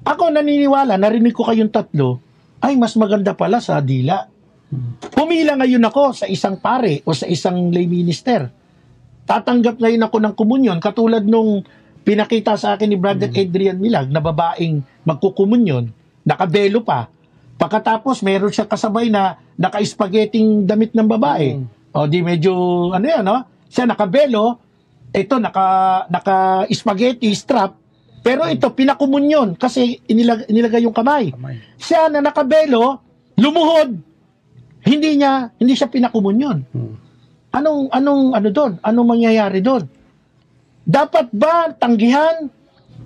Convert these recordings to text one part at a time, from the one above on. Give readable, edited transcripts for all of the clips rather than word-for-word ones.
Ako naniniwala, narinig ko kayong tatlo, ay mas maganda pala sa dila. Pumila ngayon ako sa isang pare o sa isang lay minister. Tatanggap ngayon ako ng komunyon katulad nung pinakita sa akin ni Brother Adrian Milag na babaeng magkukomunyon, nakabelo pa. Pagkatapos meron siya kasabay na naka-spaghetting damit ng babae. O di medyo ano yan, no? Siya nakabelo, ito naka-spaghetti strap, pero ito pinakomunyon kasi inilagay yung kamay. Siya na nakabelo, lumuhod. Hindi siya pinakomunyon. Anong doon? Anong mangyayari doon? Dapat ba tanggihan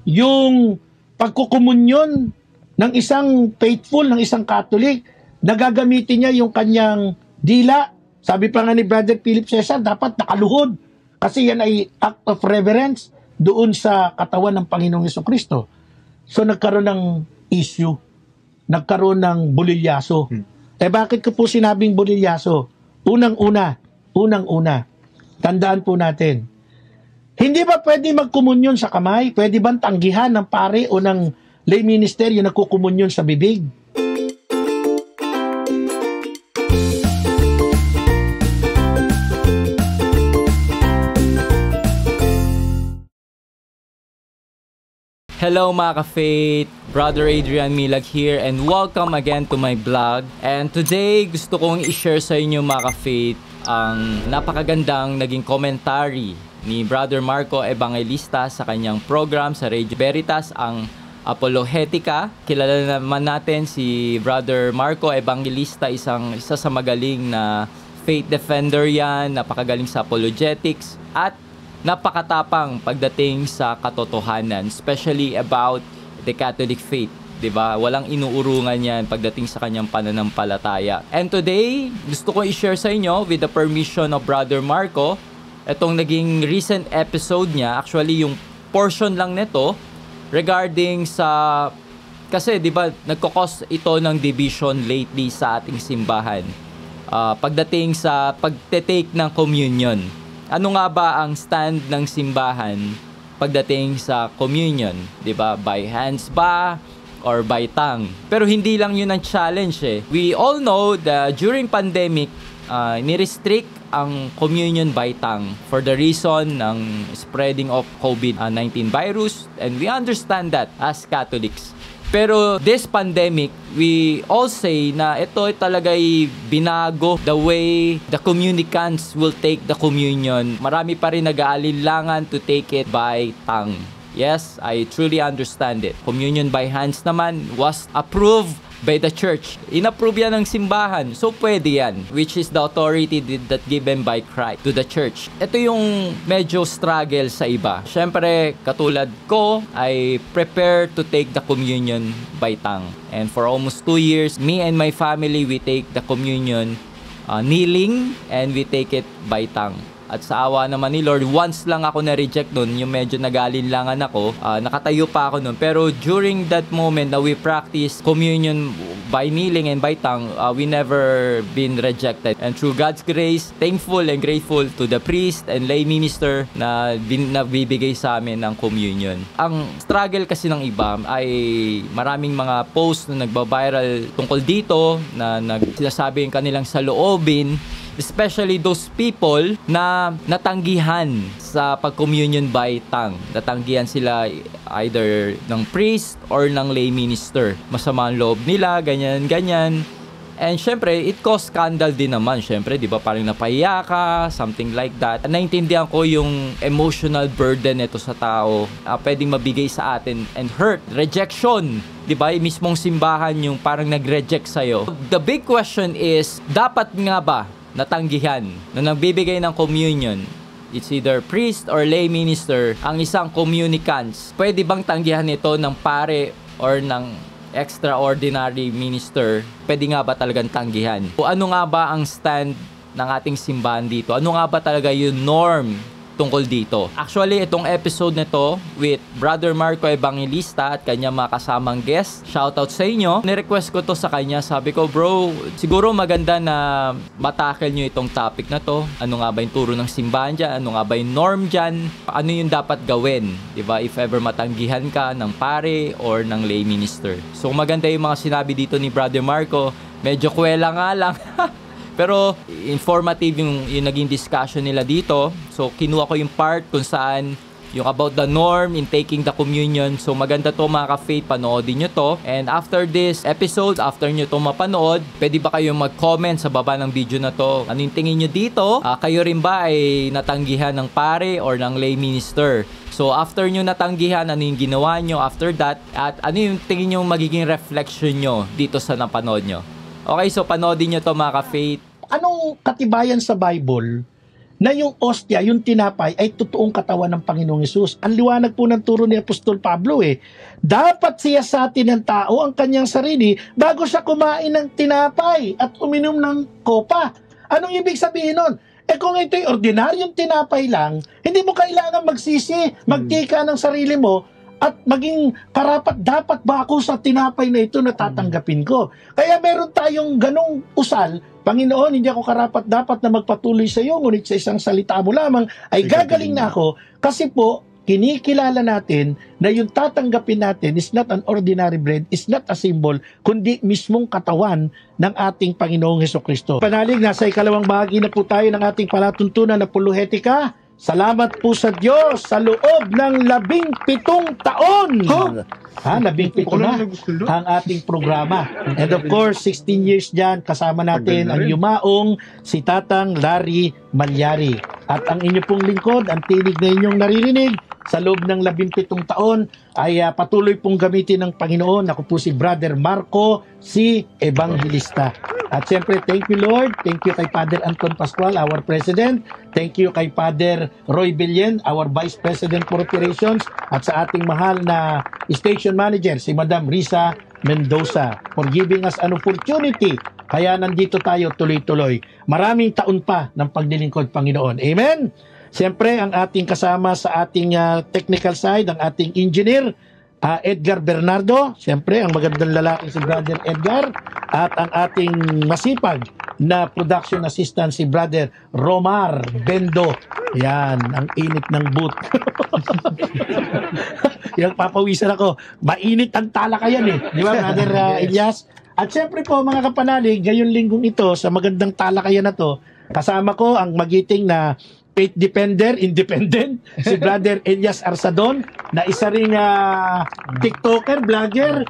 yung pagkukomunyon ng isang faithful, ng isang Catholic, na gagamitin niya yung kanyang dila? Sabi pa nga ni Brother Philip Cesar, dapat nakaluhod. Kasi yan ay act of reverence doon sa katawan ng Panginoong Jesucristo. So nagkaroon ng issue. Nagkaroon ng bulilyaso. Bakit ko po sinabing bulilyaso? Unang-una, tandaan po natin, hindi ba pwede magkomunyon sa kamay? Pwede bang tanggihan ng pare o ng lay minister yung nagkukomunyon sa bibig? Hello mga ka-faith, Brother Adrian Milag here and welcome again to my vlog. And today gusto kong i-share sa inyo mga ka-faith ang napakagandang naging commentary ni Brother Marco Evangelista sa kanyang program sa Radio Veritas, ang Apologetica. Kilala naman natin si Brother Marco Evangelista, isa sa magaling na faith defender yan, napakagaling sa apologetics at napakatapang pagdating sa katotohanan, especially about the Catholic faith, 'di ba? Walang inuurungan 'yan pagdating sa kanyang pananampalataya. And today, gusto ko i-share sa inyo with the permission of Brother Marco itong naging recent episode niya, actually yung portion lang nito regarding sa kasi 'di ba, nagko-cause ito ng division lately sa ating simbahan. Pagdating sa pagte-take ng communion. Ano nga ba ang stand ng simbahan pagdating sa communion? 'Di ba? By hands ba or by tongue? Pero hindi lang 'yun ang challenge eh. We all know that during pandemic, ni-restrict ang communion by tongue for the reason ng spreading of COVID-19 virus, and we understand that as Catholics. Pero this pandemic, we all say na ito talaga'y binago the way the communicants will take the communion. Marami pa rin nag-aalinlangan to take it by tongue. Yes, I truly understand it. Communion by hands naman was approved by the church. Inapprove yan ng simbahan. So, pwede yan. Which is the authority that given by Christ to the church. Ito yung medyo struggle sa iba. Siyempre, katulad ko, I prepare to take the communion by tongue. And for almost 2 years, me and my family, we take the communion kneeling and we take it by tongue. At sa awa naman ni Lord, once lang ako na-reject nun, yung medyo nag-aalinlangan ako, nakatayo pa ako nun. Pero during that moment na we practice communion by kneeling and by tongue, we never been rejected. And through God's grace, thankful and grateful to the priest and lay minister na bibigay sa amin ng communion. Ang struggle kasi ng iba ay maraming mga posts na nagba-viral tungkol dito, na sinasabi yung kanilang saloobin, especially those people na natanggihan sa pag-communion by tongue. Natanggihan sila either ng priest or ng lay minister. Masama ang loob nila, ganyan. And syempre, it caused scandal din naman. Syempre, di ba, parang napahiya ka, something like that. Naintindihan ko yung emotional burden nito sa tao. Pwedeng mabigay sa atin and hurt, rejection. Di ba, mismong simbahan yung parang nag-reject sa'yo. The big question is, dapat nga ba natanggihan na nagbibigay ng communion, it's either priest or lay minister, ang isang communicants? Pwede bang tanggihan ito ng pare or ng extraordinary minister? Pwede nga ba talagang tanggihan? O ano nga ba ang stand ng ating simbahan dito? Ano nga ba talaga yung norm tungkol dito. Actually, itong episode na to with Brother Marco Evangelista at kanya mga kasamang guest, shoutout sa inyo. Nirequest ko to sa kanya. Sabi ko, bro, siguro maganda na matakel nyo itong topic na to. Ano nga ba yung turo ng simbahan dyan? Ano nga ba yung norm dyan? Ano yung dapat gawin? Diba? If ever matanggihan ka ng pare or ng lay minister. So maganda yung mga sinabi dito ni Brother Marco. Medyo kwela nga lang. Pero informative yung naging discussion nila dito. So kinuha ko yung part kung saan yung about the norm in taking the communion. So maganda to mga ka-faith, panoodin nyo to. And after this episode, after nyo to mapanood, pwede ba kayong mag-comment sa baba ng video na to? Ano yung tingin nyo dito? Kayo rin ba ay natanggihan ng pare or ng lay minister? So after nyo natanggihan, ano yung ginawa nyo after that? At ano yung tingin nyo magiging reflection nyo dito sa napanood nyo? Okay, so panoodin nyo to mga ka-faith. Anong katibayan sa Bible na yung ostia, yung tinapay, ay totoong katawan ng Panginoong Hesus? Ang liwanag po ng turo ni Apostol Pablo dapat siya sa atin ng tao ang kanyang sarili bago siya kumain ng tinapay at uminom ng kopa. Anong ibig sabihin nun? Kung ito'y ordinaryong tinapay lang, hindi mo kailangan magsisi, magtika ng sarili mo, at maging karapat dapat ba ako sa tinapay na ito na tatanggapin ko. Kaya meron tayong ganong usal, Panginoon, hindi ako karapat dapat na magpatuloy sa iyo, ngunit sa isang salita mo lamang ay gagaling na ako. Kasi po, kinikilala natin na yung tatanggapin natin is not an ordinary bread, is not a symbol, kundi mismong katawan ng ating Panginoong Hesukristo. Panalig, nasa ikalawang bahagi na po tayo ng ating palatuntunan na Apologetica. Salamat po sa Diyos sa loob ng 17 taon. 17 na ang ating programa. And of course, 16 years dyan, kasama natin ang yumaong si Tatang Larry Malyari. At ang inyo pong lingkod, ang tinig na inyong naririnig, sa loob ng 17 taon ay patuloy pong gamitin ng Panginoon. Ako po si Brother Marco, si Evangelista. At siyempre, thank you Lord. Thank you kay Father Anton Pascual, our President. Thank you kay Father Roy Billen, our Vice President for Operations. At sa ating mahal na Station Manager, si Madam Risa Mendoza, for giving us an opportunity. Kaya nandito tayo tuloy-tuloy. Maraming taon pa ng paglilingkod, Panginoon. Amen? Siyempre, ang ating kasama sa ating technical side, ang ating engineer, Edgar Bernardo. Siyempre, ang magandang lalaki si Brother Edgar. At ang ating masipag na production assistant si Brother Romar Bendo. Yan, ang init ng boot. Yung papawisan ako. Mainit ang talakayan Di ba, Brother Elias? At siyempre po, mga kapanalig, ngayong linggong ito, sa magandang talakayan na to, kasama ko ang magiting na faith defender, independent, si Brother Elias Arsadon, na isa ring TikToker, vlogger,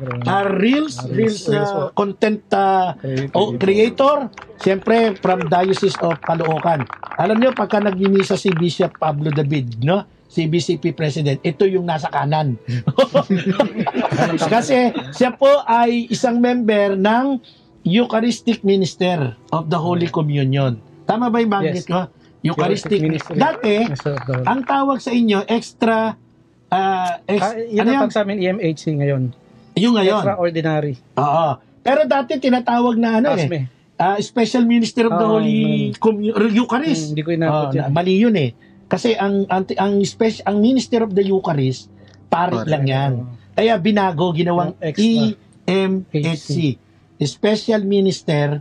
Reels content creator, siyempre from Diocese of Caloocan. Alam niyo, pagka nagmimisa si Bishop Pablo David, no? Si BCP President, ito yung nasa kanan. Kasi siya po ay isang member ng Eucharistic Minister of the Holy Communion. Tama ba yung banggit ko? Eucharistic Ministry. Dati, ang tawag sa inyo, extra... yun ang sa amin, EMHC ngayon. Yung ngayon? Extraordinary. Oo. Pero dati tinatawag na Special Minister of the Holy Eucharist. Hindi ko inabot yan. Mali yun Kasi ang Minister of the Eucharist, pari lang yan. Kaya binago, ginawang EMHC. Special Minister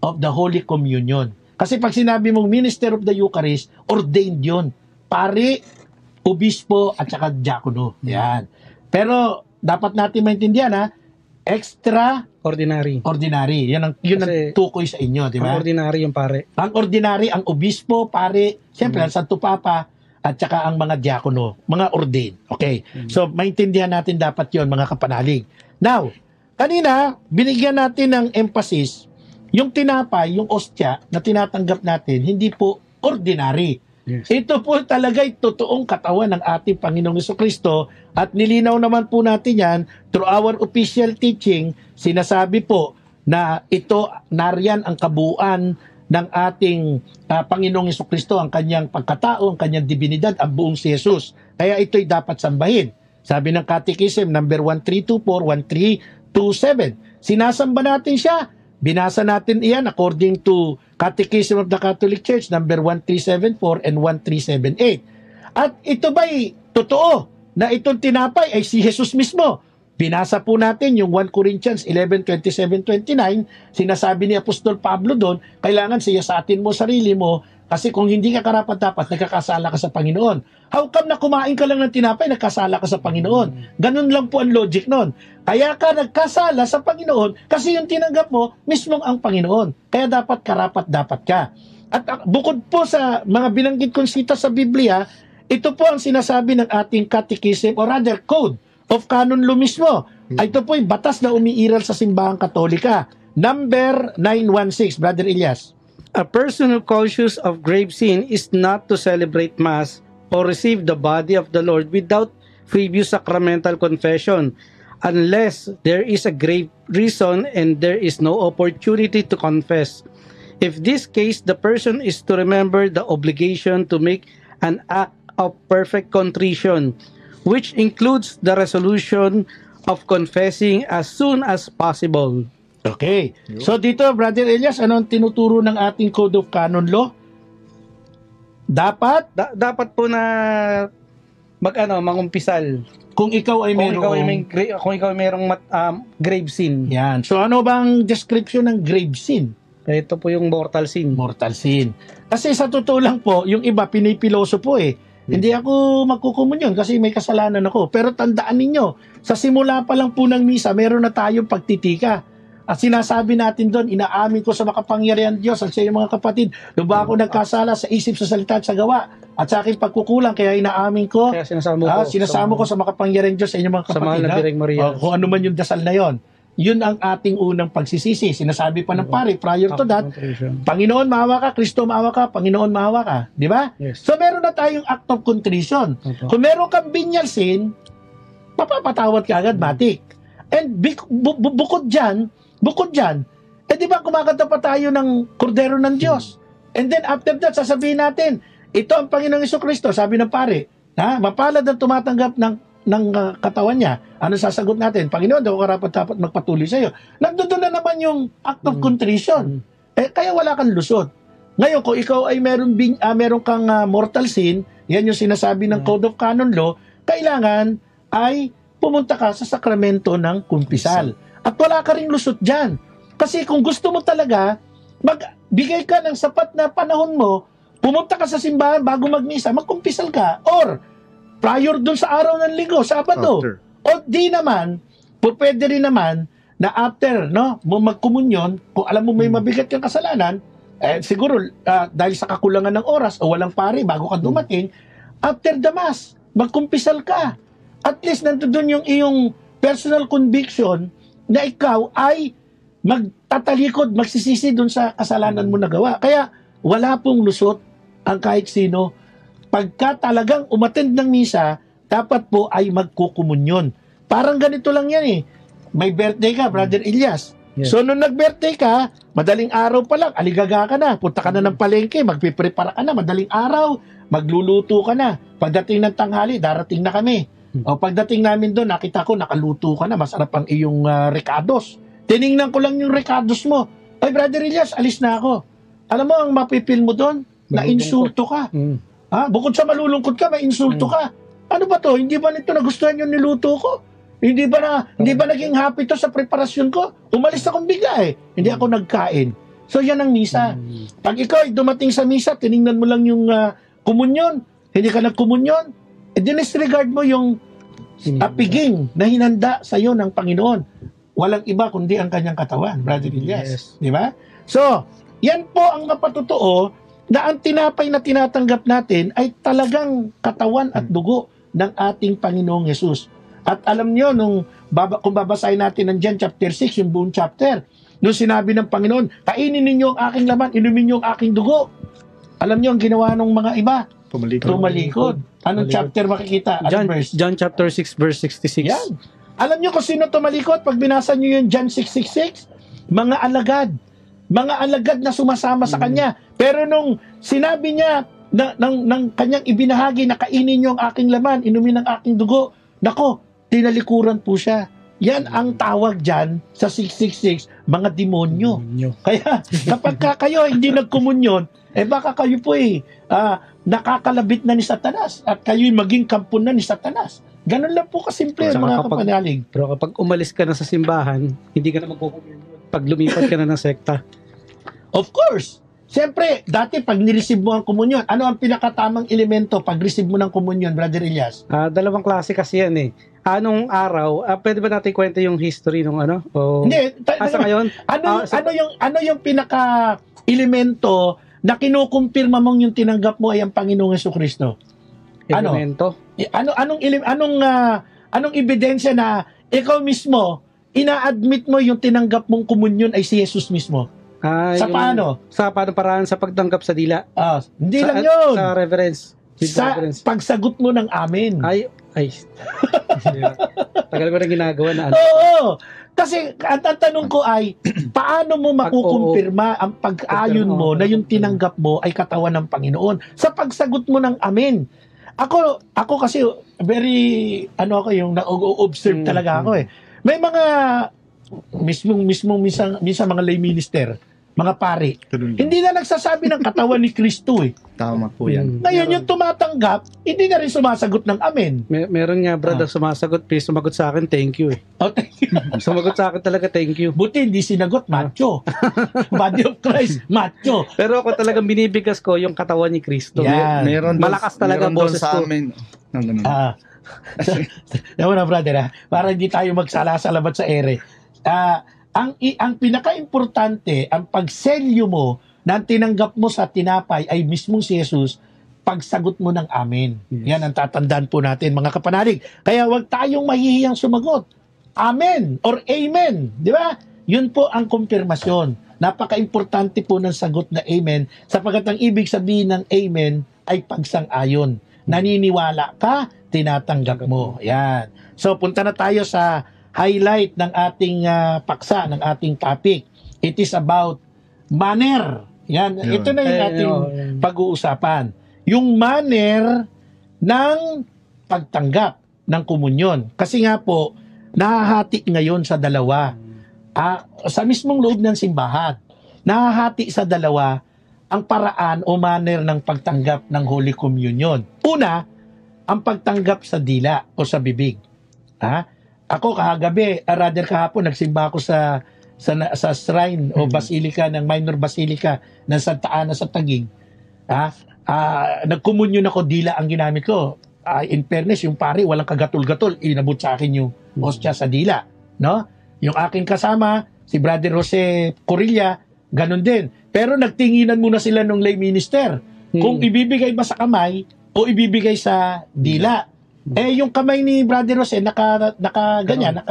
of the Holy Communion. Kasi pag sinabi mong Minister of the Eucharist, ordained yun. Pari, obispo, at saka diakono. Yan. Pero, dapat natin maintindihan Ordinary. Yan ang tukoy sa inyo, di ba? Ang ordinary yung pare. Ang ordinary, ang obispo, pare, siyempre, ang Santo Papa, at saka ang mga diakono, mga ordained. Okay. So, maintindihan natin dapat yon mga kapanalig. Now, kanina, binigyan natin ng emphasis. Yung tinapay, yung ostya na tinatanggap natin, hindi po ordinary. Yes. Ito po talaga'y totoong katawan ng ating Panginoong Hesukristo at nilinaw naman po natin yan through our official teaching. Sinasabi po na ito, nariyan ang kabuuan ng ating Panginoong Hesukristo, ang kanyang pagkatao, ang kanyang divinidad, ang buong si Jesus. Kaya ito'y dapat sambahin. Sabi ng Catechism, number 1324, 1327. Sinasamba natin siya. Binasa natin iyan according to Catechism of the Catholic Church number 1374 and 1378. At ito ba'y totoo na itong tinapay ay si Jesus mismo? Binasa po natin yung 1 Corinthians 11:27-29, sinasabi ni Apostol Pablo doon, kailangan siyasatin mo sarili mo kasi kung hindi ka karapat-dapat, nagkakasala ka sa Panginoon. How come na kumain ka lang ng tinapay, nagkasala ka sa Panginoon? Ganun lang po ang logic nun. Kaya ka nagkasala sa Panginoon kasi yung tinanggap mo, mismong ang Panginoon. Kaya dapat karapat-dapat ka. At bukod po sa mga binanggit kong sita sa Biblia, ito po ang sinasabi ng ating catechism or rather code of canon law mismo. Ito po ay batas na umiiral sa simbahang Katolika. Number 916, Brother Elias. A person who conscious of grave sin is not to celebrate Mass or receive the body of the Lord without previous sacramental confession, unless there is a grave reason and there is no opportunity to confess. If this case, the person is to remember the obligation to make an act of perfect contrition, which includes the resolution of confessing as soon as possible. Okay. So dito, Brother Elias, ano ang tinuturo ng ating Code of Canon Law? Dapat Dapat po na mangumpisal. kung ikaw ay Kung mayroong... ikaw ay mayroong grave sin. Yan. So ano bang description ng grave sin? Ito po yung mortal sin. Mortal sin. Kasi sa totoo lang po, yung iba pinipiloso po eh. Hindi ako magkukumunyon kasi may kasalanan ako. Pero tandaan ninyo, sa simula pa lang po ng misa, meron na tayong pagtitika. At sinasabi natin doon, inaamin ko sa makapangyarihan Diyos at sa iyong mga kapatid, doon ba ako nagkasala sa isip, sa salita at sa gawa, at sa aking pagkukulang, kaya inaamin ko, Kaya sinasama ko sa makapangyarihan Diyos sa inyong mga sa mahal kapatid. na Birheng Maria. Kung ano man yung dasal na yon. Yun ang ating unang pagsisisi. Sinasabi pa ng pare, prior to that, Panginoon maawa ka, Kristo maawa ka, Panginoon maawa ka. Di ba? Yes. So meron na tayong act of contrition. Opo. Kung meron kang venial sin, mapapatawad ka agad, matik. And bukod dyan, di ba kumakanta pa tayo ng kordero ng Diyos? And then after that, sasabihin natin, ito ang Panginoong Jesucristo, sabi ng pare, mapalad ang tumatanggap ng katawan niya. Ano sasagot natin? Panginoon, di ako karapat-dapat magpatuloy sa iyo. Nandun na naman yung act of contrition. Kaya wala kang lusot. Ngayon, kung ikaw ay meron kang mortal sin, yan yung sinasabi ng Code of Canon Law, kailangan ay pumunta ka sa sakramento ng kumpisal. At wala ka ring lusot dyan. Kasi kung gusto mo talaga, magbigay ka ng sapat na panahon mo, pumunta ka sa simbahan bago magmisa, magkumpisal ka. Or, prior dun sa araw ng linggo, Sabado. After. O di naman, pwede rin naman na after, mo magkomunyon, kung alam mo may mabigat kang kasalanan, siguro dahil sa kakulangan ng oras o walang pare bago ka dumating, after the mass, magkumpisal ka. At least nandoon yung iyong personal conviction na ikaw ay magtatalikod, magsisisi dun sa kasalanan mo nagawa. Kaya wala pong lusot ang kahit sino. Pagka talagang umattend ng misa, dapat po ay magkukumunyon. Parang ganito lang yan eh. May birthday ka, Brother Elias. Yes. So, nung nag-birthday ka, madaling araw pa lang, aligaga ka na, punta ka na ng palengke, magpiprepara ka na, madaling araw, magluluto ka na. Pagdating ng tanghali, darating na kami. O pagdating namin doon, nakita ko, nakaluto ka na, masarap ang iyong recados. Tiningnan ko lang yung recados mo. Ay, Brother Elias, alis na ako. Alam mo, ang mapipil mo doon, na insulto ka. Bukod sa malulungkot ka, may insulto ka. Ano ba to? Hindi ba nito nagustuhan yung niluto ko? Hindi ba naging happy to sa preparasyon ko? Umalis akong bigla eh. Hindi ako nagkain. So yan ang misa. Pag ikaw ay dumating sa misa, tiningnan mo lang yung komunyon, hindi ka nagkomunyon, dinisregard mo yung piging na hinanda sa iyo ng Panginoon. Walang iba kundi ang kanyang katawan, Brother Elias. Yes. Di ba? So, yan po ang napatotoo na ang tinapay na tinatanggap natin ay talagang katawan at dugo ng ating Panginoong Yesus. At alam nyo, kung babasahin natin ng John chapter 6, yung buong chapter, nung sinabi ng Panginoon, kainin ninyo ang aking laman, inumin nyo ang aking dugo. Alam nyo ang ginawa ng mga iba? Tumalikod. Anong chapter makikita? Anong verse? John chapter 6 verse 66. Yan. Alam nyo kung sino tumalikod? Pag binasa nyo yung John 6:66, mga alagad na sumasama sa kanya. Pero nung sinabi niya ng kanyang ibinahagi na kainin niyo ang aking laman, inumin ang aking dugo, nako, tinalikuran po siya. Yan ang tawag dyan sa 666, mga demonyo. Kaya kapag kayo hindi nagkomunyon, baka kayo po nakakalabit na ni Satanas at kayo'y maging kampo na ni Satanas. Ganun lang po kasimple Tsaka mga kapag- kapanalig. Pero kapag umalis ka na sa simbahan, hindi ka na magkukumunyon. Pag lumipat ka na ng sekta. Of course. Siyempre, dati pag nireceive mo ang komunyon, ano ang pinakatamang elemento pag receive mo ng komunyon, Brother Elias? Dalawang klase kasi yan eh. Anong araw, pwede ba natin kwento yung history nung ano? O, Hindi, sa ngayon? ano yung pinaka elemento na kinukumpirma mong yung tinanggap mo ay ang Panginoong Jesucristo? Ano? Elemento? Anong ebidensya na ikaw mismo ina-admit mo yung tinanggap mong komunyon ay si Jesus mismo? Sa paano? Sa paano paraan sa pagtanggap sa dila? Hindi Sa- lang yun. Sa reverence. With Sa reverence. pagsagot mo ng amen. Ay. Tagal ko na ginagawa na ano. Oo. Kasi ang tanong ko ay, paano mo makukumpirma ang pag-ayon mo na yung tinanggap mo ay katawan ng Panginoon? Sa pagsagot mo ng amen. Ako kasi very, yung na-observe talaga ako eh. May mga, minsan mga lay minister, mga pari, hindi na nagsasabi ng katawan ni Kristo eh. Tama po yan. Ngayon yung tumatanggap, hindi na rin sumasagot ng amen. Meron nga brother sumasagot, please sumagot sa akin, thank you eh. Thank you. Sumagot sa akin talaga, thank you. Buti hindi sinagot, macho. Body of Christ, macho. Pero ako talagang binibigas ko yung katawan ni Kristo. Yan. Meron doon- Malakas talaga ang meron doon boses sa ko. amin. Ganun. Yaman na brother para hindi tayo magsala-salabat sa ere. Ang pinaka-importante, ang pagselyo mo na tinanggap mo sa tinapay ay mismong si Jesus, pagsagot mo ng amen. Yes. Yan ang tatandaan po natin mga kapanalig. Kaya wag tayong mahihiyang sumagot. Amen or amen. Di ba? Yun po ang kumpirmasyon. Napaka-importante po ng sagot na amen sapagkat ang ibig sabihin ng amen ay pagsang-ayon. Naniniwala ka, tinatanggap mo. Yan. So punta na tayo sa highlight ng ating paksa, ng ating topic. It is about manner. Yan. Yun. Ito na yung ating pag-uusapan. Yung manner ng pagtanggap ng komunyon. Kasi nga po, nahahati ngayon sa dalawa. Sa mismong loob ng simbahan, nahahati sa dalawa ang paraan o manner ng pagtanggap ng Holy Communion. Una, ang pagtanggap sa dila o sa bibig. Ako rather kahapon, nagsimba ako sa shrine o basilica ng minor basilica ng Santa Ana sa Taguig. Nagkomunyon ako, dila ang ginamit ko. In fairness, yung pari, walang kagatol-gatol. Inabot sa akin yung hostya sa dila. No? Yung aking kasama, si Brother Jose Corilla, ganun din. Pero nagtinginan muna sila nung lay minister. Kung ibibigay ba sa kamay o ibibigay sa dila. Yung kamay ni Brother Jose, ganyan,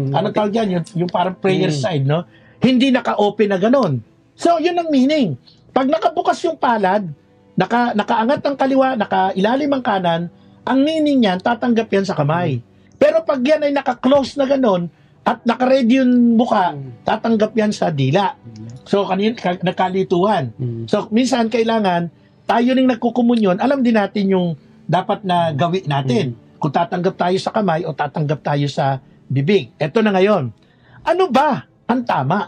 anong tawag yan? Yung parang prayer side, no? Hindi naka-open na ganun. So, yun ang meaning. Pag nakabukas yung palad, nakaangat ang kaliwa, nakailalim ang kanan, ang meaning niyan, tatanggap yan sa kamay. Pero pag yan ay naka-close na ganun, at naka-ready yung mukha, tatanggap yan sa dila. So, nagkalituhan. So, minsan kailangan, tayo ring nagkukumunyon, alam din natin yung dapat na gawin natin. Kung tatanggap tayo sa kamay o tatanggap tayo sa bibig. Ito na ngayon. Ano ba ang tama?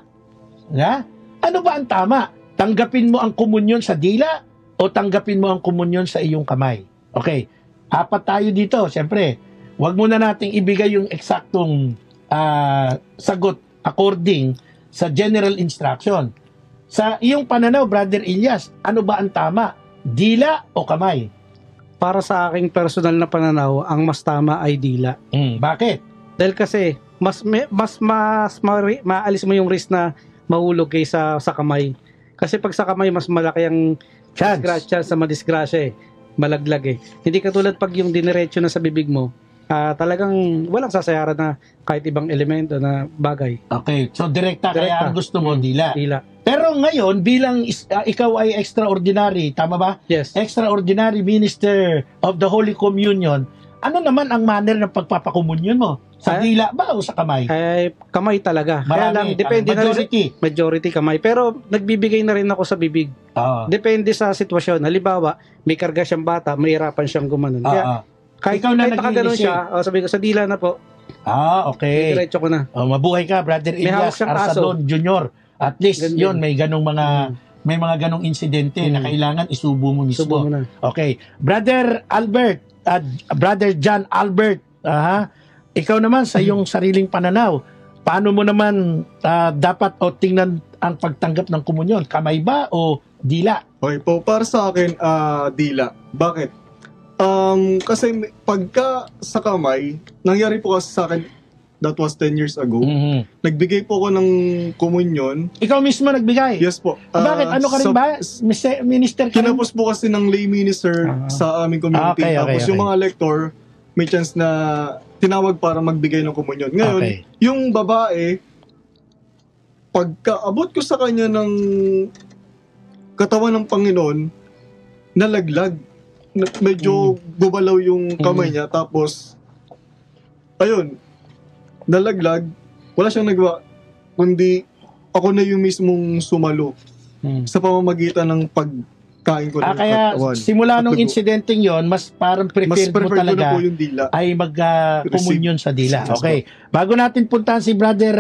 Ano ba ang tama? Tanggapin mo ang komunyon sa dila o tanggapin mo ang komunyon sa iyong kamay? Okay. 4 tayo dito. Siyempre, wag muna nating ibigay yung eksaktong sagot according sa general instruction. Sa iyong pananaw, Brother Elias, ano ba ang tama? Dila o kamay? Para sa aking personal na pananaw, ang mas tama ay dila. Bakit? Dahil kasi maalis mo yung risk na mahulog kaysa sa kamay. Kasi pag sa kamay mas malaki ang chance sa madisgrasya malaglag Hindi katulad pag yung diniretso na sa bibig mo, talagang walang sasayaran na kahit ibang elemento na bagay. Okay, so direkta. Kaya ang gusto mo dila. Dila. Pero ngayon, bilang ikaw ay extraordinary, tama ba? Yes. Extraordinary minister of the Holy Communion, ano naman ang manner ng pagpapakomunyon mo? Sa dila ba o sa kamay? Kamay talaga. Kaya lang, depende majority. Majority kamay. Pero nagbibigay na rin ako sa bibig. Depende sa sitwasyon. Halimbawa, may karga siyang bata, mahirapan siyang gumanon. Kaya kahit ikaw na nakaganon siya, sabi ko, sa dila na po. Okay. Diretso ko na. Mabuhay ka, Brother May hawak Elias siyang Arsadon Jr. At least yun, may ganong mga may mga ganong insidente na kailangan isubo mo mismo. Subo mo na. Okay. Brother Albert, Brother John Albert, ikaw naman sa iyong sariling pananaw, paano mo naman dapat o tingnan ang pagtanggap ng komunyon? Kamay ba o dila? Okay po, para sa akin, dila. Bakit? Kasi pagka sa kamay, nangyari po kasi sa akin, that was 10 years ago. Nagbigay po ako ng komunyon. Ikaw mismo nagbigay? Yes po. Bakit? Ano ka rin ba? Minister ka rin? Kinapos po kasi ng lay minister sa aming community. Okay. Tapos yung mga lector, may chance na tinawag para magbigay ng komunyon. Ngayon, yung babae, pagkaabot ko sa kanya ng katawan ng Panginoon, nalaglag. Medyo gumalaw yung kamay niya. Tapos, ayun, nalaglag, wala siyang nagawa, kundi ako na yung mismong sumalo sa pamamagitan ng pagkain ko ng kaya katawan. simula nung At dugo. insidenteng yon, mas parang prepared mo ko na talaga po yung dila. ay mag-komunyon sa dila. Yes, Okay. Bago natin puntahan si Brother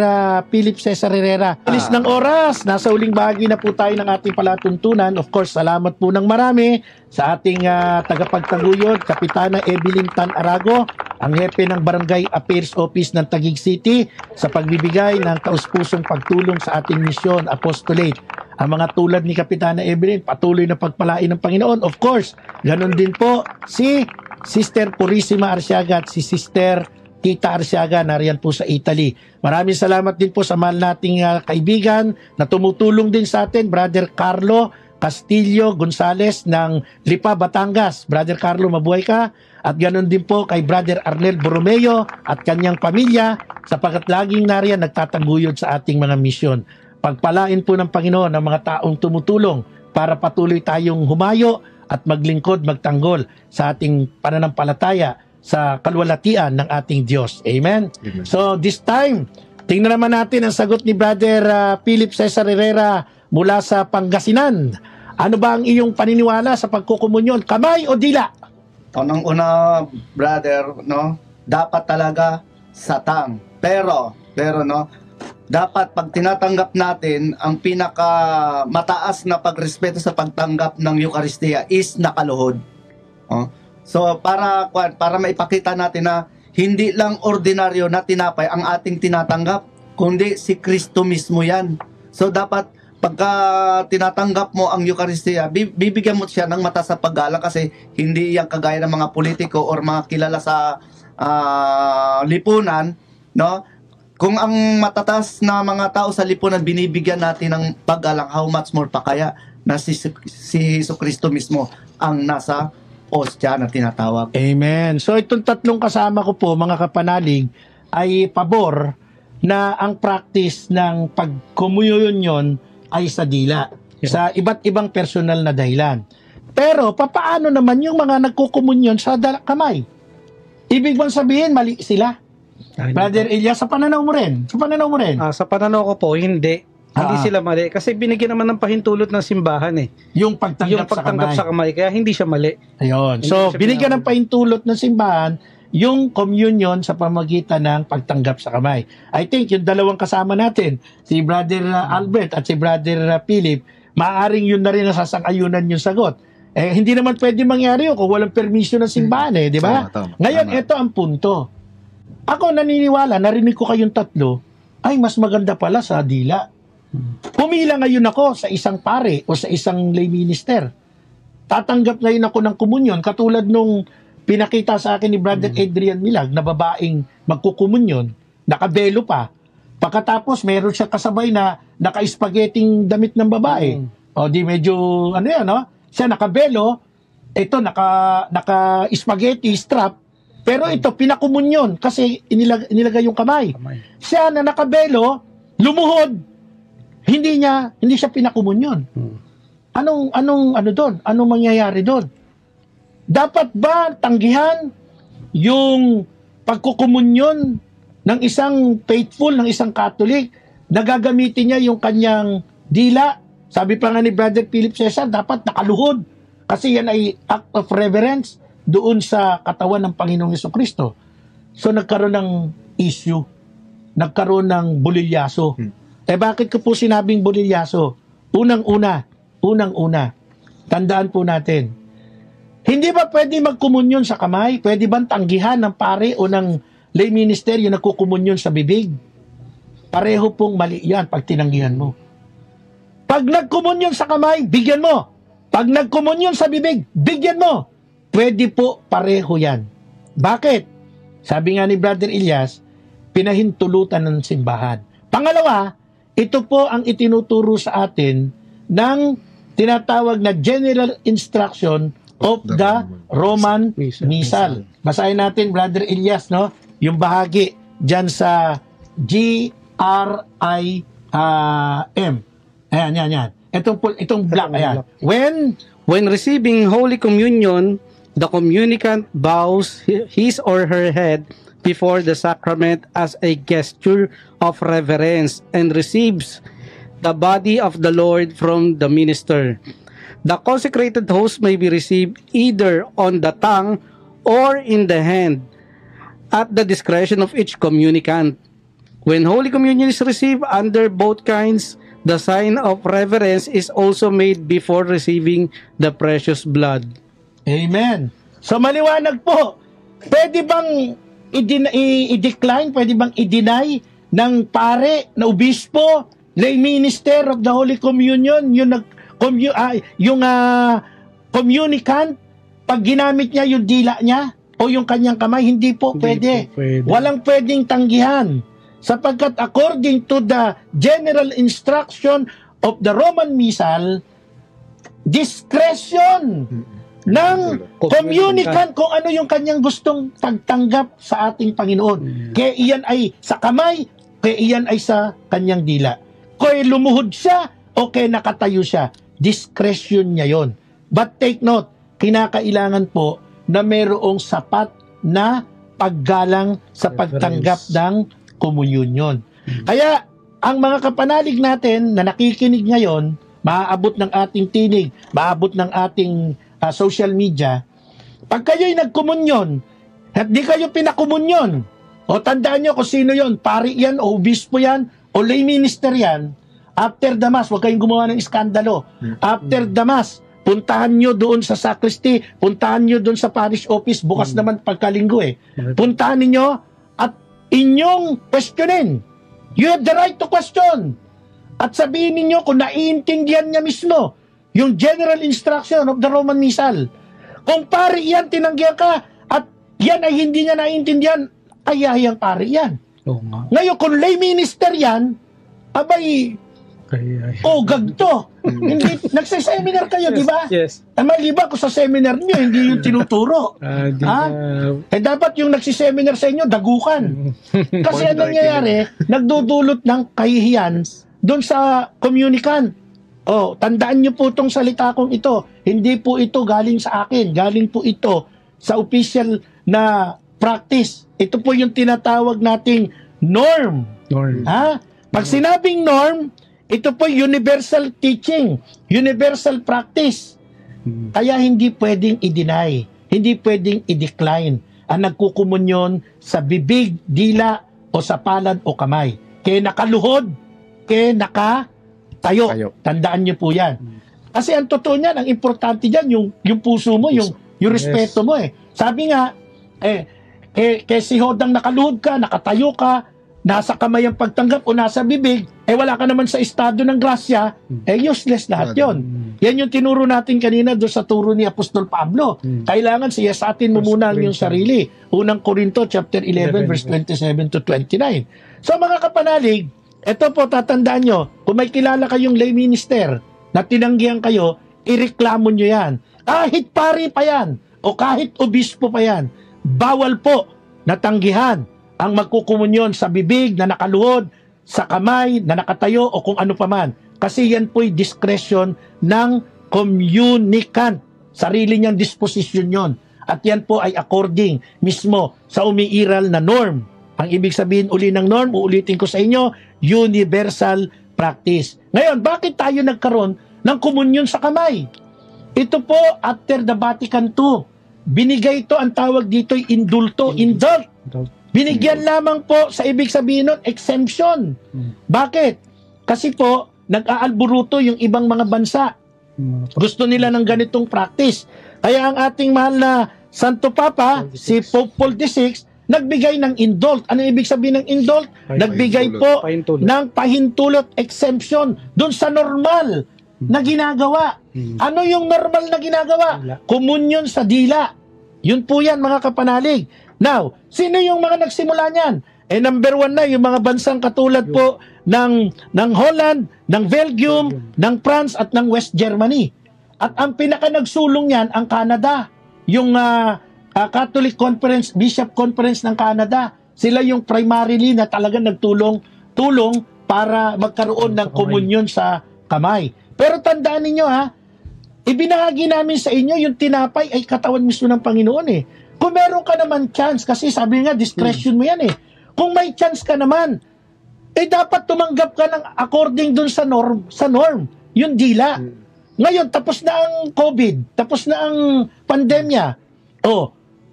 Philip Cesar Herrera, alis ng oras, nasa uling bahagi na po tayo ng ating palatuntunan. Of course, salamat po ng marami sa ating tagapagtaguyod, Kapitana Evelyn Tan Arago, ang hepe ng Barangay Affairs Office ng Taguig City, sa pagbibigay ng taus-pusong pagtulong sa ating misyon, apostolate. Ang mga tulad ni Kapitana Evelyn, patuloy na pagpalain ng Panginoon. Of course, ganun din po si Sister Purisima Arsiaga at si Sister Tita Arsiaga, nariyan po sa Italy. Maraming salamat din po sa mahal nating kaibigan na tumutulong din sa atin, Brother Carlo Castillo Gonzales ng Lipa, Batangas. Brother Carlo, mabuhay ka. At ganoon din po kay Brother Arnel Borromeo at kanyang pamilya, sapagkat laging nariyan nagtataguyod sa ating mga misyon. Pagpalain po ng Panginoon ang mga taong tumutulong para patuloy tayong humayo at maglingkod, magtanggol sa ating pananampalataya sa kalwalatian ng ating Diyos. Amen? Amen. So this time, tingnan naman natin ang sagot ni Brother Philip Cesar Herrera mula sa Pangasinan. Ano ba ang iyong paniniwala sa pagkukomunyon? Kamay o dila? Unang-una, brother, no, dapat talaga satang. Pero no, dapat pag tinatanggap natin, ang pinaka mataas na pagrespeto sa pagtanggap ng Eucharistia is nakaluhod. Oh. So para maipakita natin na hindi lang ordinaryo na tinapay ang ating tinatanggap, kundi si Kristo mismo yan. So dapat pagka tinatanggap mo ang Eucharistia, bibigyan mo siya ng mata sa paggalang, kasi hindi yan kagaya ng mga politiko or mga kilala sa lipunan, no? Kung ang matatas na mga tao sa lipunan binibigyan natin ng paggalang, how much more pa kaya na si Jesucristo mismo ang nasa ostya na tinatawag. Amen. So itong tatlong kasama ko po, mga kapanalig, ay pabor na ang practice ng pagkomunyon ay sa dila. Sa iba't ibang personal na dahilan. Pero papaano naman yung mga nagkukomunyon sa kamay? Ibig bang sabihin, mali sila? Brother Elias, sa pananaw mo rin? Sa pananaw mo rin? Sa pananaw ko po, hindi. Hindi sila mali. Kasi binigyan naman ng pahintulot ng simbahan eh. Yung pagtanggap sa kamay. Kaya hindi siya mali. Ayun. Hindi So, siya binigyan ng pinahuli. pahintulot ng simbahan yung communion sa pamagitan ng pagtanggap sa kamay. I think yung dalawang kasama natin, si Brother Albert at si Brother Philip, maaaring yun na rin nasasang-ayunan yung sagot. Hindi naman pwede mangyari yun kung walang permission ng simbahan di ba? Tama. Ngayon, ito ang punto. Ako naniniwala, narinig ko kayong tatlo, ay mas maganda pala sa dila. Pumila ngayon ako sa isang pare o sa isang lay minister. Tatanggap ngayon ako ng komunyon, katulad nung pinakita sa akin ni Brother Adrian Milag na babaeng magkukomunyon, nakabelo pa. Pagkatapos, meron siya kasabay na naka-spaghetting damit ng babae. O di medyo, ano yan, no? Siya nakabelo, ito naka-spaghetti strap, pero ito pinakomunyon kasi inilagay yung kamay. Siya na nakabelo, lumuhod. Hindi siya pinakomunyon. Ano doon? Anong mangyayari doon? Dapat ba tanggihan yung pagkukomunyon ng isang faithful, ng isang Catholic, na gagamitin niya yung kanyang dila? Sabi pa nga ni Brother Philip Cesar, dapat nakaluhod. Kasi yan ay act of reverence doon sa katawan ng Panginoong Jesucristo. So nagkaroon ng issue. Nagkaroon ng bulilyaso. Bakit ko po sinabing bulilyaso? Unang-una, Unang-una, tandaan po natin, hindi ba pwede magkomunyon sa kamay? Pwede bang tanggihan ng pare o ng lay minister yung nagkukomunyon sa bibig? Pareho pong mali yan pag tinanggihan mo. Pag nagkomunyon sa kamay, bigyan mo. Pag nagkomunyon sa bibig, bigyan mo. Pwede po pareho yan. Bakit? Sabi nga ni Brother Elias, pinahintulutan ng simbahan. Pangalawa, ito po ang itinuturo sa atin ng tinatawag na General Instruction of the Roman Missal. Basahin natin, Brother Elias, no? Yung bahagi dyan sa GRIM. Ayan, yan. Itong black, ayan. When receiving Holy Communion, the communicant bows his or her head before the sacrament as a gesture of reverence and receives the body of the Lord from the minister. The consecrated host may be received either on the tongue or in the hand at the discretion of each communicant. When Holy Communion is received under both kinds, the sign of reverence is also made before receiving the precious blood. Amen. So maliwanag po, pwede bang i-decline, pwede bang i-deny ng pare, na obispo, lay minister of the Holy Communion, yung communicant, pag ginamit niya yung dila niya o yung kanyang kamay? Hindi po pwede. Walang pwedeng tanggihan. Sapagkat according to the general instruction of the Roman Missal, discretion ng communicant kung ano yung kanyang gustong pagtanggap sa ating Panginoon. Kaya iyan ay sa kamay, kaya iyan ay sa kanyang dila. Kaya lumuhod siya o kaya nakatayo siya, discretion niya yon. But take note, kinakailangan po na mayroong sapat na paggalang sa pagtanggap ng komunyon. Kaya ang mga kapanalig natin na nakikinig ngayon, maaabot ng ating tinig, maaabot ng ating social media, pag kayo'y nagkomunyon at di kayo pinakomunyon, o tandaan nyo kung sino yon, pari yan o obispo yan o lay minister yan, after the mass, huwag kayong gumawa ng iskandalo. After the mass, puntahan nyo doon sa sacristy, puntahan nyo doon sa parish office, bukas naman pagkalinggo puntahan ninyo at inyong questionin. You have the right to question. At sabihin ninyo kung naiintindihan niya mismo yung general instruction of the Roman Missal. Kung pari yan, tinanggihan ka, at yan ay hindi niya naiintindihan, ayahiyang pari yan. Ngayon, kung lay minister yan, abay, gagto. Hindi, nagseseminar kayo, di ba? Yes. Maliba kung sa seminar niyo, hindi yung tinuturo. Dapat yung nagsiseminer sa inyo, dagukan. Kasi ano nangyayari, nagdudulot ng kahihiyan doon sa communicant. Tandaan niyo po itong salita kong ito. Hindi po ito galing sa akin. Galing po ito sa official na practice. Ito po yung tinatawag nating norm. Pag sinabing norm, ito po universal teaching, universal practice. Kaya hindi pwedeng i-deny, hindi pwedeng i-decline ang nagkukumunyon sa bibig, dila, o sa palad o kamay. Kaya nakaluhod, kaya nakatayo. Tandaan niyo po yan. Kasi ang totoo niyan, ang importante diyan yung puso mo, yung respeto mo Sabi nga, kaya si Hodang nakaluhod ka, nakatayo ka, nasa kamay ang pagtanggap o nasa bibig, wala ka naman sa estado ng grasya, useless lahat yon. Yan yung tinuro natin kanina doon sa turo ni Apostol Pablo. Kailangan siyasatin mo muna ang iyong sarili. Unang Korinto chapter 11 verse 27 to 29. So mga kapanalig, ito po tatandaan nyo, kung may kilala kayong lay minister na tinanggihan kayo, ireklamo nyo yan. Kahit pari pa yan, o kahit obispo pa yan, bawal po natanggihan ang magkukumunyon sa bibig na nakaluhod, sa kamay na nakatayo o kung ano paman. Kasi yan po'y discretion ng communicant. Sarili niyang disposition yon. At yan po ay according mismo sa umiiral na norm. Ang ibig sabihin uli ng norm, uulitin ko sa inyo, universal practice. Ngayon, bakit tayo nagkaroon ng komunyon sa kamay? Ito po after the Vatican II. Binigay ito, ang tawag dito'y indulto, indult. Binigyan lamang po sa ibig sabihin nun, exemption. Bakit? Kasi po, nag-aalburuto yung ibang mga bansa Gusto nila ng ganitong practice. Kaya ang ating mahal na Santo Papa, si Pope Paul VI, nagbigay ng indult. Ano ibig sabihin ng indult? Nagbigay po Pahintulot. ng pahintulot exemption dun sa normal na ginagawa. Ano yung normal na ginagawa? Dila. Komunyon sa dila. Yun po yan, mga kapanalig. Now, sino yung mga nagsimula niyan? Number one na, yung mga bansang katulad po ng Holland, ng Belgium, ng France, at ng West Germany. At ang pinaka nagsulong yan, ang Canada. Yung Catholic Conference, Bishop Conference ng Canada. Sila yung primarily na talagang tulong para magkaroon ng komunyon sa kamay. Pero tandaan ninyo ibinahagi namin sa inyo yung tinapay ay katawan mismo ng Panginoon eh. Kung meron ka naman chance, kasi sabi nga discretion mo yan eh. Kung may chance ka naman, dapat tumanggap ka ng according dun sa norm, yung dila. Ngayon, tapos na ang COVID, tapos na ang pandemya.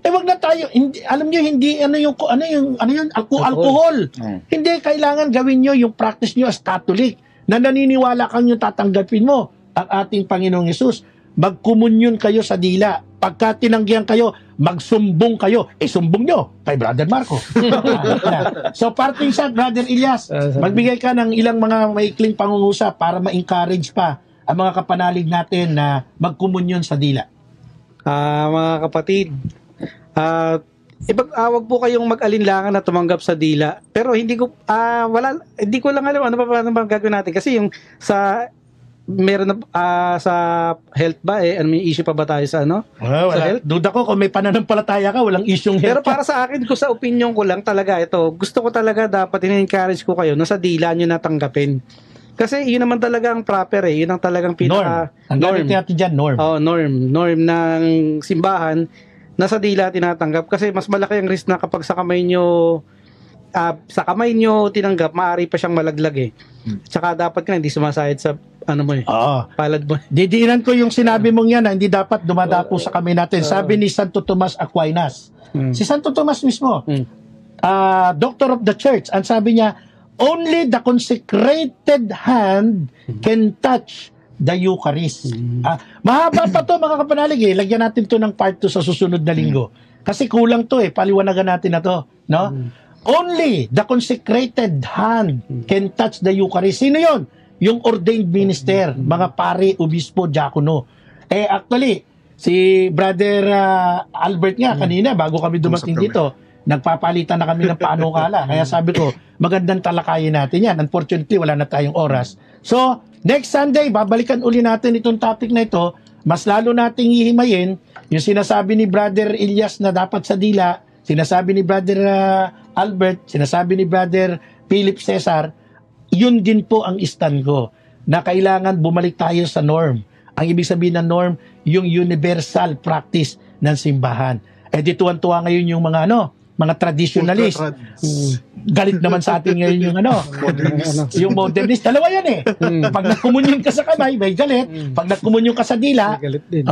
Wag na tayo, hindi, alam nyo, hindi, alcohol. Hindi, kailangan gawin nyo yung practice nyo as Catholic, na naniniwala kang yung tatanggapin mo ang ating Panginoong Hesus. Magkomunyon kayo sa dila. Pagka tinanggihan kayo, magsumbong kayo. Sumbong nyo kay Brother Marco. So, parting shot, Brother Elias, magbigay ka ng ilang mga maikling pangungusap para ma-encourage pa ang mga kapanalig natin na magkomunyon sa dila. Mga kapatid, wag po kayong mag-alinlangan na tumanggap sa dila. Pero hindi ko lang alam ano pa ba gagawin natin kasi yung meron na sa health ba may issue pa ba tayo sa sa Wala. health? Duda ko kung may pananampalataya ka, walang isyong Pero health. para sa akin, sa opinion ko lang talaga ito, gusto ko talaga dapat in-encourage ko kayo na sa dila nyo natanggapin. Kasi yun naman talaga ang proper yun ang talagang pinaka Ang gamit natin dyan, norm. norm ng simbahan na sa dila tinatanggap kasi mas malaki ang risk na kapag sa kamay nyo tinanggap, maaari pa siyang malaglag Tsaka dapat ka hindi sumasayad sa palad mo. Didiinan ko yung sinabi mong yan na hindi dapat dumadapo sa kamay natin. Sabi ni Santo Tomas Aquinas. Si Santo Tomas mismo, Doctor of the Church, ang sabi niya, only the consecrated hand can touch the Eucharist. Mahaba pa to mga kapanalig Lagyan natin to ng part 2 sa susunod na linggo. Kasi kulang to paliwanagan natin na to. No? Only the consecrated hand can touch the Eucharist. Sino yon? Yung ordained minister, mga pare, obispo, diakono. Actually, si Brother Albert nga kanina, bago kami dumating dito, nagpapalitan na kami ng panukala. Kaya sabi ko, magandang talakayin natin yan. Unfortunately, wala na tayong oras. So, next Sunday, babalikan uli natin itong topic na ito. Mas lalo nating hihimayin yung sinasabi ni Brother Elias na dapat sa dila, sinasabi ni Brother Albert, sinasabi ni Brother Philip Cesar, yun din po ang stand ko, na kailangan bumalik tayo sa norm. Ang ibig sabihin ng norm, yung universal practice ng simbahan. Di tuwan-tuwa ngayon yung mga mga traditionalist. Galit naman sa atin ngayon yung yung modernist. Dalawa yan Pag nagkomunyon ka sa kamay, may galit. Pag nagkomunyon ka sa dila,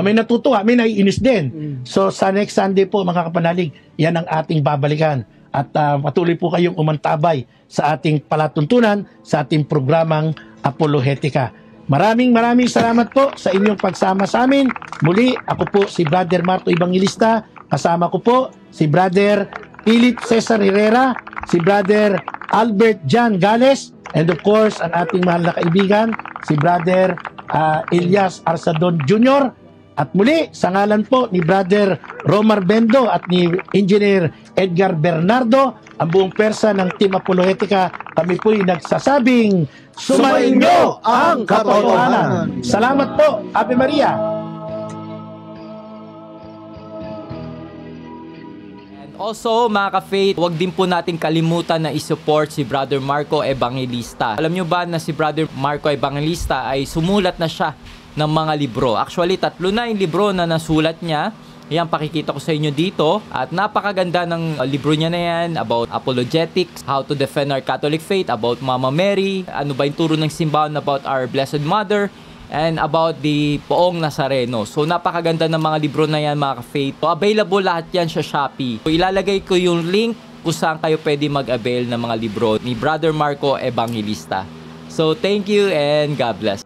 may natutuwa, may naiinis din. So sa next Sunday po mga kapanalig, yan ang ating babalikan. At patuloy po kayong umantabay sa ating palatuntunan, sa ating programang Apologetica. Maraming salamat po sa inyong pagsama sa amin. Muli, ako po si Brother Marto Evangelista. Kasama ko po si Brother Philip Cesar Herrera, si Brother Albert John Gales, and of course, ang ating mahal na kaibigan, si Brother Elias Arsadon Jr. At muli, sa ngalan po ni Brother Romar Bendo at ni Engineer Edgar Bernardo, ang buong persa ng Team Apologetica, kami po'y nagsasabing, sumainyo ang katotohanan. Salamat po, Ave Maria. And also, mga ka-faith, huwag din po natin kalimutan na isupport si Brother Marco Evangelista. Alam nyo ba na si Brother Marco Evangelista ay sumulat na siya ng mga libro. Actually, 3 na yung libro na nasulat niya. Yan, pakikita ko sa inyo dito. At napakaganda ng libro niya na yan about apologetics, how to defend our Catholic faith, about Mama Mary, ano ba yung turo ng simbahan about our Blessed Mother, and about the Poong Nazareno. So, napakaganda ng mga libro na yan, mga ka-faith. So, available lahat yan sa Shopee. So, ilalagay ko yung link kung saan kayo pwede mag-avail ng mga libro ni Brother Marco Evangelista. So, thank you and God bless.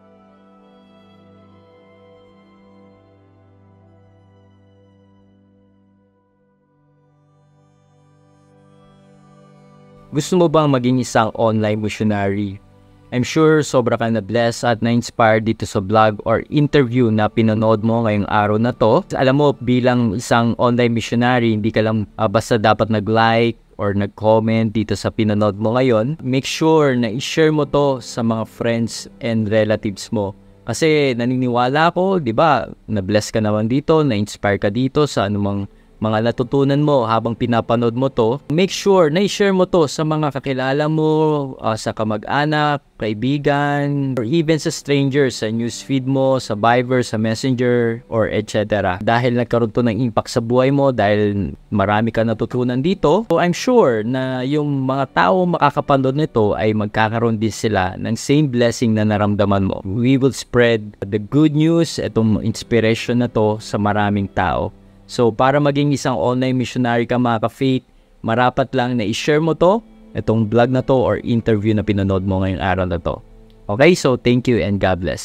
Gusto mo bang maging isang online missionary? I'm sure sobra ka na-bless at na-inspire dito sa vlog or interview na pinanood mo ngayong araw na to. Alam mo, bilang isang online missionary, hindi ka lang basta dapat nag-like or nag-comment dito sa pinanood mo ngayon. Make sure na i-share mo to sa mga friends and relatives mo. Kasi naniniwala ko, di ba, na-bless ka naman dito, na-inspire ka dito sa anumang mga natutunan mo habang pinapanood mo to. Make sure na i-share mo to sa mga kakilala mo, sa kamag-anak, kaibigan, or even sa strangers, sa newsfeed mo, sa Viber, sa Messenger, or etc. Dahil nagkaroon to ng impact sa buhay mo, dahil marami ka natutunan dito, so I'm sure na yung mga tao makakapanood nito ay magkakaroon din sila ng same blessing na naramdaman mo. We will spread the good news, itong inspiration na to sa maraming tao. So, para maging isang online missionary ka mga ka-faith, marapat lang na i-share mo to, itong vlog na to or interview na pinanood mo ngayong araw na to. Okay, so thank you and God bless.